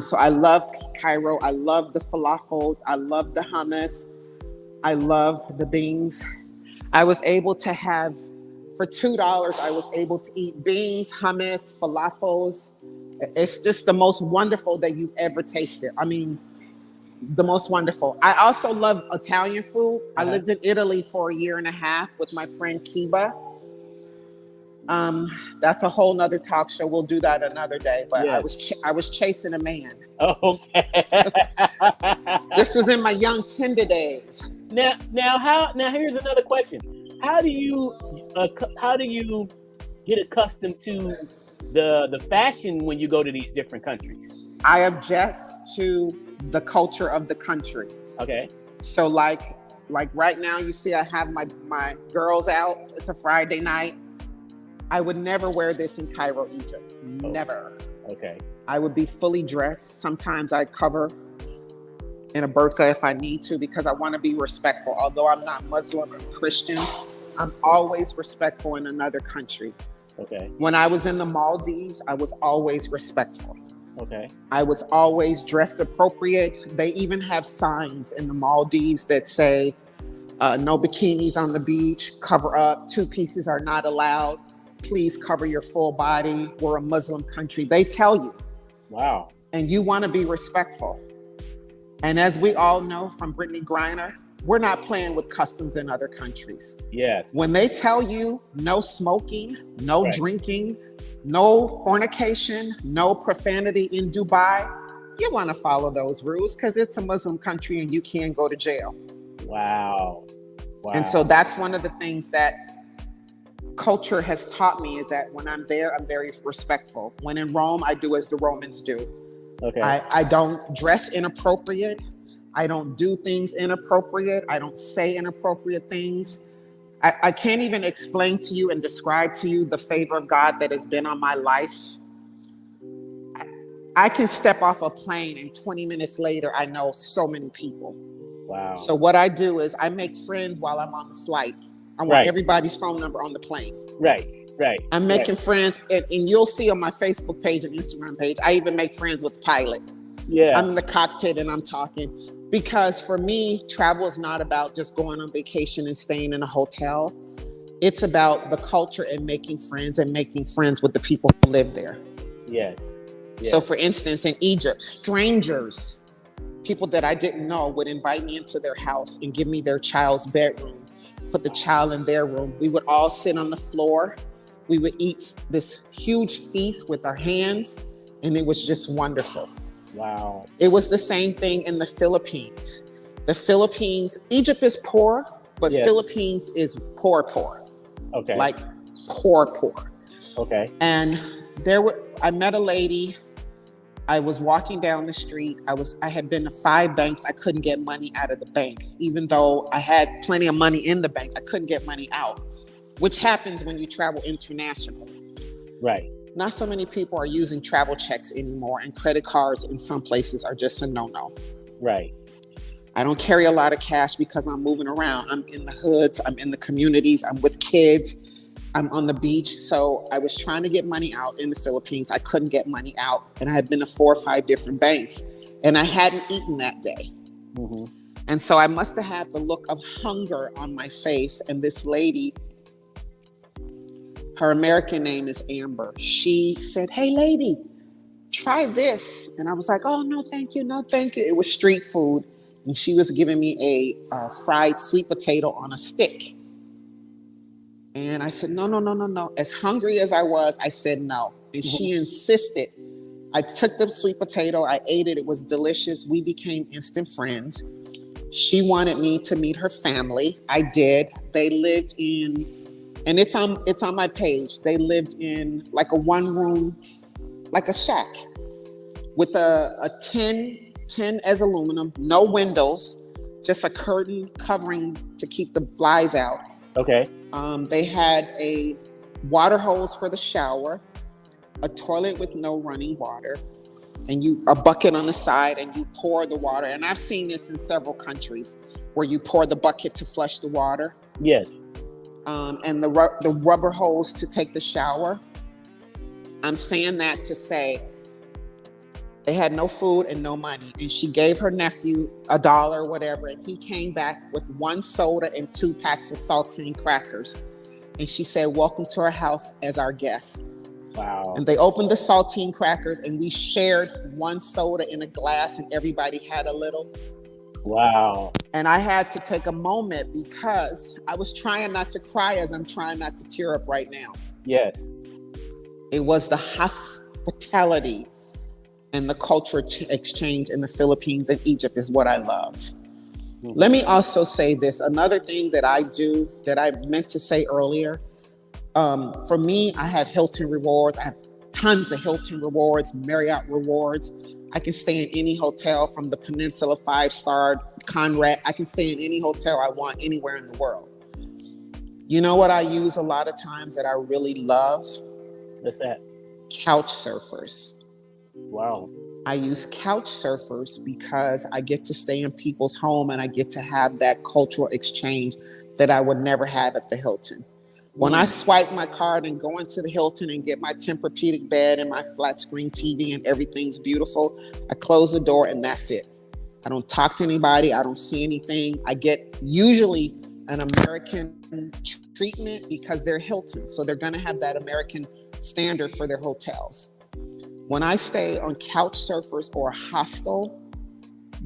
So I love Cairo. I love the falafels. I love the hummus. I love the beans. I was able to have, for $2, I was able to eat beans, hummus, falafels. It's just the most wonderful that you've ever tasted. I mean, the most wonderful. I also love Italian food. I lived in Italy for 1.5 years with my friend Kiba. That's a whole nother talk show. We'll do that another day. But yes. I was chasing a man. Oh, okay. This was in my young tender days. Now here's another question. How do you get accustomed to the fashion when you go to these different countries? I adjust to the culture of the country. Okay. So like right now, you see I have my girls out. It's a Friday night. I would never wear this in Cairo, Egypt. Oh. Never. Okay. I would be fully dressed. Sometimes I cover in a burqa if I need to, because I want to be respectful. Although I'm not Muslim or Christian, I'm always respectful in another country. Okay. When I was in the Maldives, I was always respectful. Okay. I was always dressed appropriate. They even have signs in the Maldives that say, no bikinis on the beach, cover up, 2 pieces are not allowed. Please cover your full body. We're a Muslim country. They tell you. Wow. And you want to be respectful. And as we all know from Brittany Griner, we're not playing with customs in other countries. Yes. When they tell you no smoking, no drinking, no fornication, no profanity in Dubai, you want to follow those rules because it's a Muslim country and you can go to jail. Wow. And so that's one of the things that culture has taught me, is that when I'm there, I'm very respectful. When in Rome, I do as the Romans do. Okay. I don't dress inappropriate. I don't do things inappropriate. I don't say inappropriate things. I can't even explain to you and describe to you the favor of God that has been on my life. I can step off a plane and 20 minutes later, I know so many people. Wow. So what I do is I make friends while I'm on the flight. I want everybody's phone number on the plane. Right. Right. I'm making friends, and you'll see on my Facebook page and Instagram page, I even make friends with the pilot. Yeah. I'm in the cockpit and I'm talking. Because for me, travel is not about just going on vacation and staying in a hotel. It's about the culture and making friends with the people who live there. Yes. So for instance, in Egypt, strangers, people that I didn't know, would invite me into their house and give me their child's bedroom, put the child in their room. We would all sit on the floor. We would eat this huge feast with our hands, and it was just wonderful. Wow. It was the same thing in the Philippines. Egypt is poor, but Philippines is poor. Okay. Like poor. Okay. And I met a lady. I was walking down the street. I had been to 5 banks. I couldn't get money out of the bank. Even though I had plenty of money in the bank, I couldn't get money out, which happens when you travel international. Right. Not so many people are using travel checks anymore, and credit cards in some places are just a no-no. Right. I don't carry a lot of cash because I'm moving around. I'm in the hoods, I'm in the communities, I'm with kids, I'm on the beach. So I was trying to get money out in the Philippines. I couldn't get money out, and I had been to 4 or 5 different banks, and I hadn't eaten that day. Mm-hmm. And so I must have had the look of hunger on my face, and this lady, her American name is Amber. She said, "Hey, lady, try this." And I was like, "Oh, no, thank you. No, thank you." It was street food. And she was giving me a fried sweet potato on a stick. And I said, no. As hungry as I was, I said no. And she insisted. I took the sweet potato. I ate it. It was delicious. We became instant friends. She wanted me to meet her family. I did. They lived in... And it's on my page. They lived in like a 1-room, like a shack, with a tin as aluminum, no windows, just a curtain covering to keep the flies out. Okay. They had a water hose for the shower, a toilet with no running water, and a bucket on the side, and you pour the water. And I've seen this in several countries where you pour the bucket to flush the water. Yes. And the rubber hose to take the shower. I'm saying that to say they had no food and no money. And she gave her nephew $1 or whatever. And he came back with 1 soda and 2 packs of saltine crackers. And she said, "Welcome to our house as our guest." Wow. And they opened the saltine crackers, and we shared 1 soda in a glass, and everybody had a little. Wow. And I had to take a moment because I was trying not to cry as I'm trying not to tear up right now. Yes. It was the hospitality and the cultural exchange in the Philippines and Egypt is what I loved. Mm-hmm. Let me also say this. Another thing that I do that I meant to say earlier, for me, I have Hilton rewards. I have tons of Hilton rewards, Marriott rewards. I can stay in any hotel from the Peninsula 5-star Conrad. I can stay in any hotel I want anywhere in the world. You know what I use a lot of times that I really love? What's that? Couch surfers. Wow. I use couch surfers because I get to stay in people's home and I get to have that cultural exchange that I would never have at the Hilton. When I swipe my card and go into the Hilton and get my Tempur-Pedic bed and my flat screen TV and everything's beautiful, I close the door and that's it. I don't talk to anybody. I don't see anything. I get usually an American treatment because they're Hilton. So they're going to have that American standard for their hotels. When I stay on couch surfers or a hostel,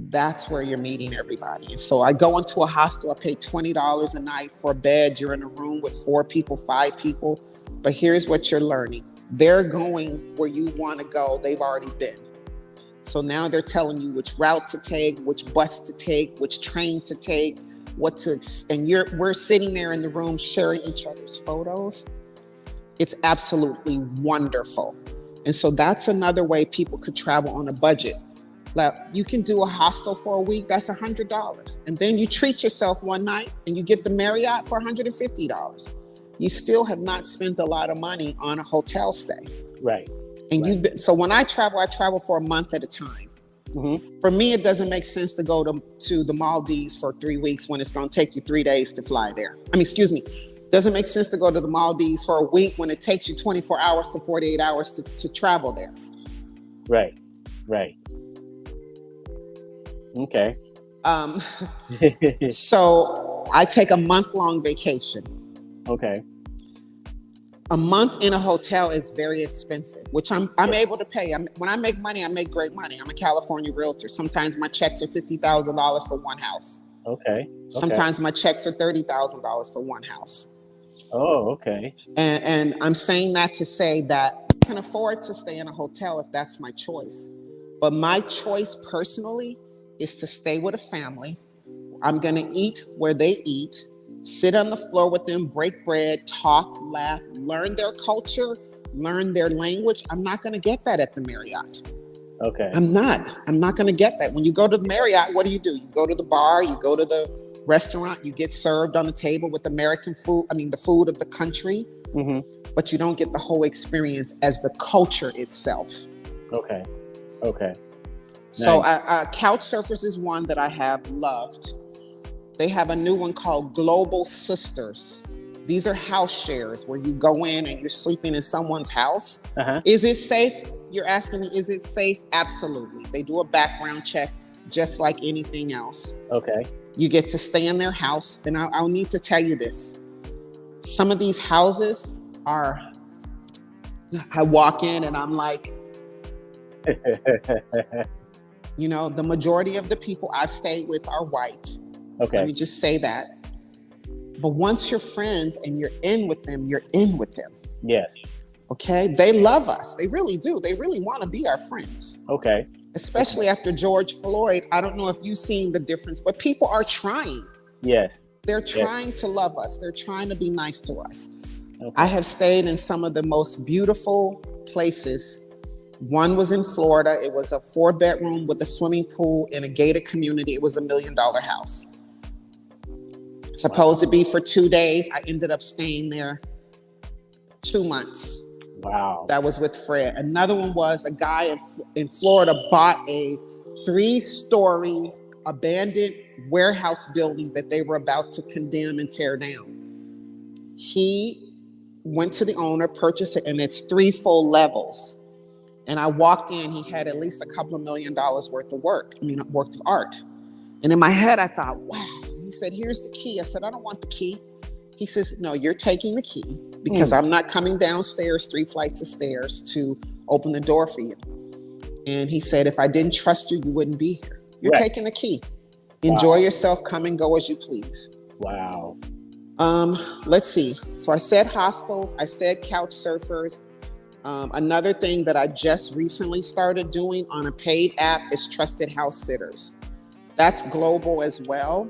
that's where you're meeting everybody. And so I go into a hostel, I pay $20 a night for a bed. You're in a room with 4 people, 5 people. But here's what you're learning. They're going where you want to go. They've already been. So now they're telling you which route to take, which bus to take, which train to take, we're sitting there in the room sharing each other's photos. It's absolutely wonderful. And so that's another way people could travel on a budget. Like you can do a hostel for a week, that's $100. And then you treat yourself one night and you get the Marriott for $150. You still have not spent a lot of money on a hotel stay. Right. And so when I travel for a month at a time. Mm-hmm. For me, it doesn't make sense to go to the Maldives for 3 weeks when it's going to take you 3 days to fly there. Doesn't make sense to go to the Maldives for a week when it takes you 24 hours to 48 hours to travel there. Right. Okay. So I take a month-long vacation. Okay. A month in a hotel is very expensive, which I'm able to pay. When I make money, I make great money. I'm a California realtor. Sometimes my checks are $50,000 for one house. Okay. Sometimes my checks are $30,000 for one house. Oh, okay. And I'm saying that to say that I can afford to stay in a hotel if that's my choice. But my choice personally is to stay with a family. I'm going to eat where they eat, sit on the floor with them, break bread, talk, laugh, learn their culture, learn their language. I'm not going to get that at the Marriott. Okay. I'm not going to get that. When you go to the Marriott, what do? You go to the bar, you go to the restaurant, you get served on the table with American food. I mean, the food of the country, but you don't get the whole experience as the culture itself. Okay. So Nice. Couch Surfers is one that I have loved. They have a new one called Global Sisters. These are house shares where you go in and you're sleeping in someone's house. Is it safe? You're asking me, is it safe? Absolutely. They do a background check just like anything else. Okay. You get to stay in their house. And I'll need to tell you this. Some of these houses are, I walk in and I'm like, the majority of the people I've stayed with are white. Okay. Let me just say that. But once you're friends and you're in with them, you're in with them. Yes. Okay. They love us. They really do. They really want to be our friends. Okay. Especially after George Floyd. I don't know if you've seen the difference, but people are trying. Yes. They're trying to love us. They're trying to be nice to us. Okay. I have stayed in some of the most beautiful places. One was in Florida. It was a 4-bedroom with a swimming pool in a gated community. It was $1 million house. Supposed to be for 2 days. I ended up staying there 2 months. Wow. That was with Fred. Another one was a guy in Florida bought a 3-story abandoned warehouse building that they were about to condemn and tear down. He went to the owner, purchased it, and it's 3 full levels. And I walked in, he had at least a couple of $1 million worth of work of art. And in my head, I thought, wow. He said, here's the key. I said, I don't want the key. He says, no, you're taking the key because I'm not coming downstairs 3 flights of stairs to open the door for you. And he said, if I didn't trust you, you wouldn't be here. You're taking the key. Enjoy yourself. Come and go as you please. Wow. Let's see. So I said hostels. I said couch surfers. Another thing that I just recently started doing on a paid app is trusted house sitters. That's global as well.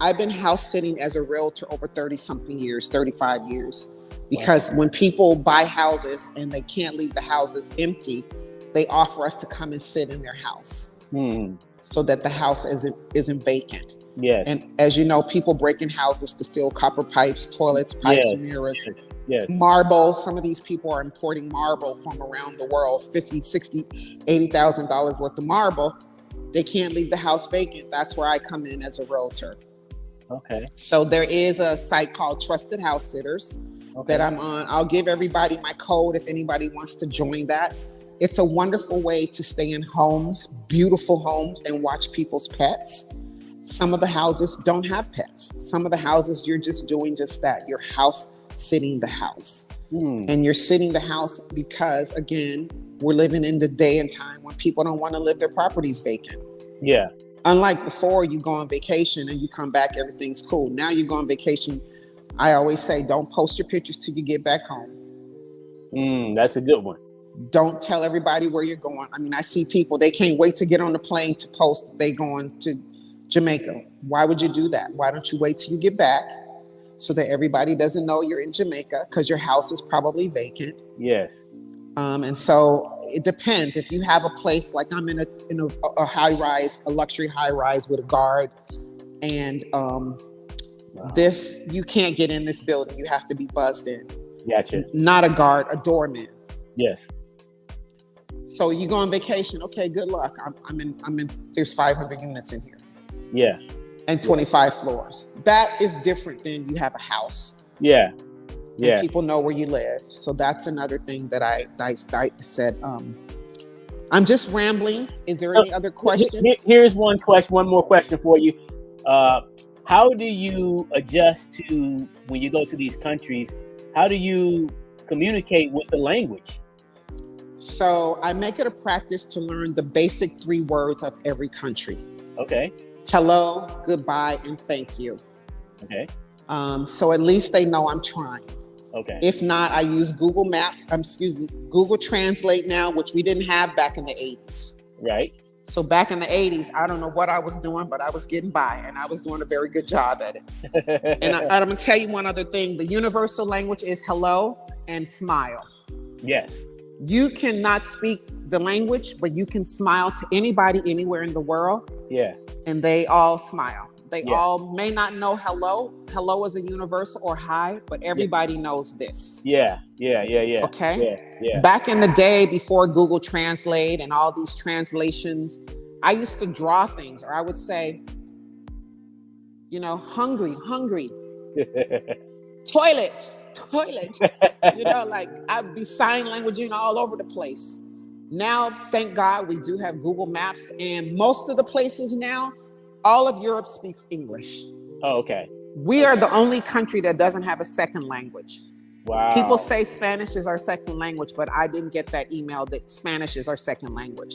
I've been house sitting as a realtor over 30-something years, 35 years, because when people buy houses and they can't leave the houses empty, they offer us to come and sit in their house so that the house isn't vacant. Yes. And as you know, people break in houses to steal copper pipes, toilets, pipes, mirrors, marble. Some of these people are importing marble from around the world, $50,000, $60,000, $80,000 worth of marble. They can't leave the house vacant. That's where I come in as a realtor. Okay. So there is a site called Trusted House Sitters that I'm on. I'll give everybody my code if anybody wants to join that. It's a wonderful way to stay in homes, beautiful homes, and watch people's pets. Some of the houses don't have pets. Some of the houses, you're just doing just that. You're house sitting the house. And you're sitting the house because, again, we're living in the day and time when people don't want to live their properties vacant. Yeah. Unlike before, you go on vacation and you come back, everything's cool. Now you go on vacation. I always say, don't post your pictures till you get back home. That's a good one. Don't tell everybody where you're going. I mean, I see people, they can't wait to get on the plane to post they going to Jamaica. Why would you do that? Why don't you wait till you get back so that everybody doesn't know you're in Jamaica because your house is probably vacant? Yes. And so it depends. If you have a place like I'm in a high rise, a luxury high rise with a guard, and this, you can't get in this building. You have to be buzzed in. Gotcha. Not a guard, a doorman. Yes. So you go on vacation. Okay, good luck. I'm in. There's 500 units in here. Yeah. And 25 floors. That is different than you have a house. Yeah. Yeah. And people know where you live. So that's another thing that I said. I'm just rambling. Is there any other questions? Here's one more question for you. How do you adjust to when you go to these countries? How do you communicate with the language? So I make it a practice to learn the basic 3 words of every country. Okay. Hello, goodbye, and thank you. Okay. So at least they know I'm trying. Okay. If not, I use Google Translate now, which we didn't have back in the 80s. Right. So back in the 80s, I don't know what I was doing, but I was getting by, and I was doing a very good job at it. And I'm going to tell you one other thing. The universal language is hello and smile. Yes. You cannot speak the language, but you can smile to anybody anywhere in the world. Yeah. And they all smile. They all may not know hello. Hello is a universal, or hi, but everybody knows this. Yeah. Okay? Yeah. Back in the day, before Google Translate and all these translations, I used to draw things, or I would say, hungry, toilet. Like I'd be sign languaging all over the place. Now, thank God, we do have Google Maps, and most of the places now, all of Europe speaks English. Oh, okay. We are the only country that doesn't have a second language. Wow. People say Spanish is our second language, but I didn't get that email that Spanish is our second language.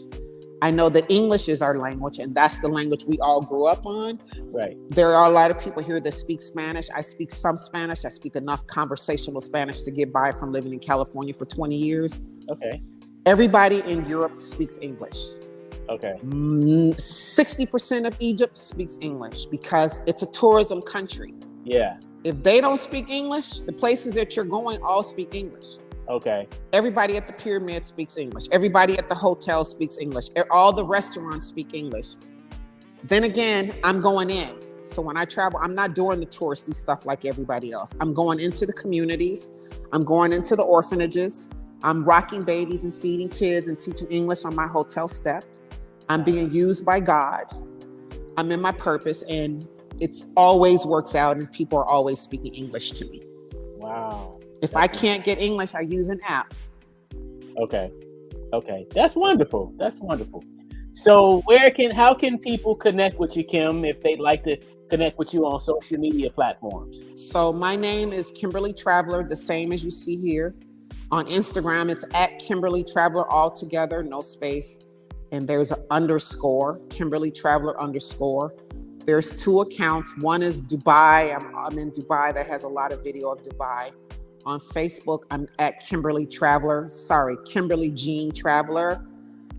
I know that English is our language, and that's the language we all grew up on. Right. There are a lot of people here that speak Spanish. I speak some Spanish. I speak enough conversational Spanish to get by from living in California for 20 years. Okay. Everybody in Europe speaks English. Okay. 60% of Egypt speaks English because it's a tourism country. Yeah. If they don't speak English, the places that you're going all speak English. Okay. Everybody at the pyramid speaks English. Everybody at the hotel speaks English. All the restaurants speak English. Then again, I'm going in. So when I travel, I'm not doing the touristy stuff like everybody else. I'm going into the communities. I'm going into the orphanages. I'm rocking babies and feeding kids and teaching English on my hotel step. I'm being used by God. I'm in my purpose, and it's always works out, and people are always speaking English to me. Wow. If I can't get English, I use an app. Okay. That's wonderful. So how can people connect with you, Kim, if they'd like to connect with you on social media platforms? So my name is Kymberly Traveler, the same as you see here. On Instagram, it's at Kymberly Traveler, all together, no space. And there's an underscore, Kymberly Traveler _. There's 2 accounts. One is Dubai. I'm in Dubai. That has a lot of video of Dubai. On Facebook, I'm at Kymberly Jean Traveler.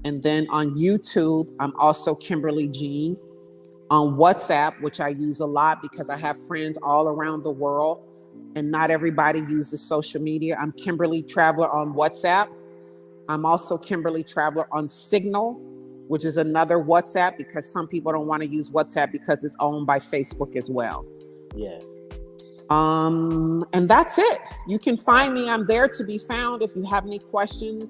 And then on YouTube, I'm also Kymberly Jean. On WhatsApp, which I use a lot because I have friends all around the world, and not everybody uses social media. I'm Kymberly Traveler on WhatsApp. I'm also Kymberly Traveler on Signal, which is another WhatsApp, because some people don't want to use WhatsApp because it's owned by Facebook as well. Yes. And that's it. You can find me. I'm there to be found if you have any questions.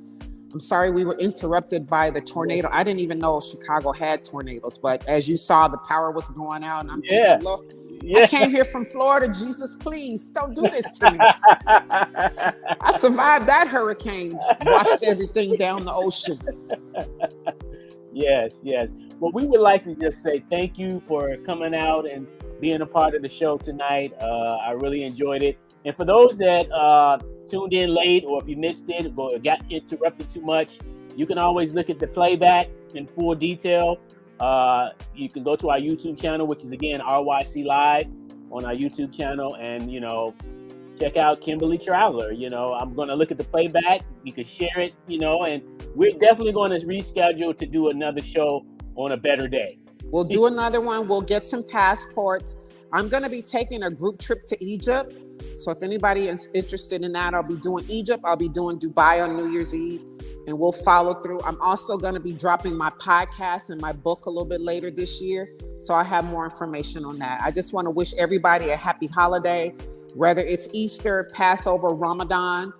I'm sorry we were interrupted by the tornado. I didn't even know Chicago had tornadoes, but as you saw, the power was going out, and I'm thinking, look, I came here from Florida. Jesus, please don't do this to me. I survived that hurricane, washed everything down the ocean. Yes. Well, we would like to just say thank you for coming out and being a part of the show tonight. I really enjoyed it. And for those that tuned in late, or if you missed it or got interrupted too much, you can always look at the playback in full detail. You can go to our YouTube channel, which is again RYC Live on our YouTube channel, and check out Kymberly Traveler. I'm going to look at the playback. You can share it, and we're definitely going to reschedule to do another show on a better day. We'll do another one. We'll get some passports. I'm going to be taking a group trip to Egypt. So if anybody is interested in that, I'll be doing Egypt. I'll be doing Dubai on New Year's Eve, and we'll follow through. I'm also going to be dropping my podcast and my book a little bit later this year. So I have more information on that. I just want to wish everybody a happy holiday, whether it's Easter, Passover, Ramadan.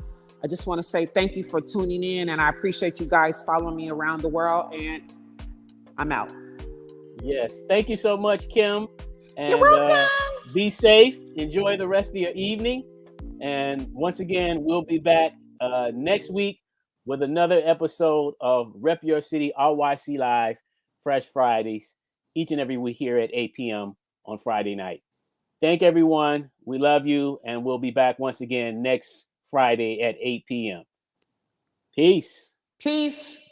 I just want to say thank you for tuning in, and I appreciate you guys following me around the world, and I'm out. Yes. Thank you so much, Kim. And, you're welcome. Be safe. Enjoy the rest of your evening. And once again, we'll be back next week with another episode of Rep Your City RYC Live Fresh Fridays, each and every week here at 8 p.m. on Friday night. Thank everyone. We love you. And we'll be back once again next Friday at 8 p.m. Peace. Peace.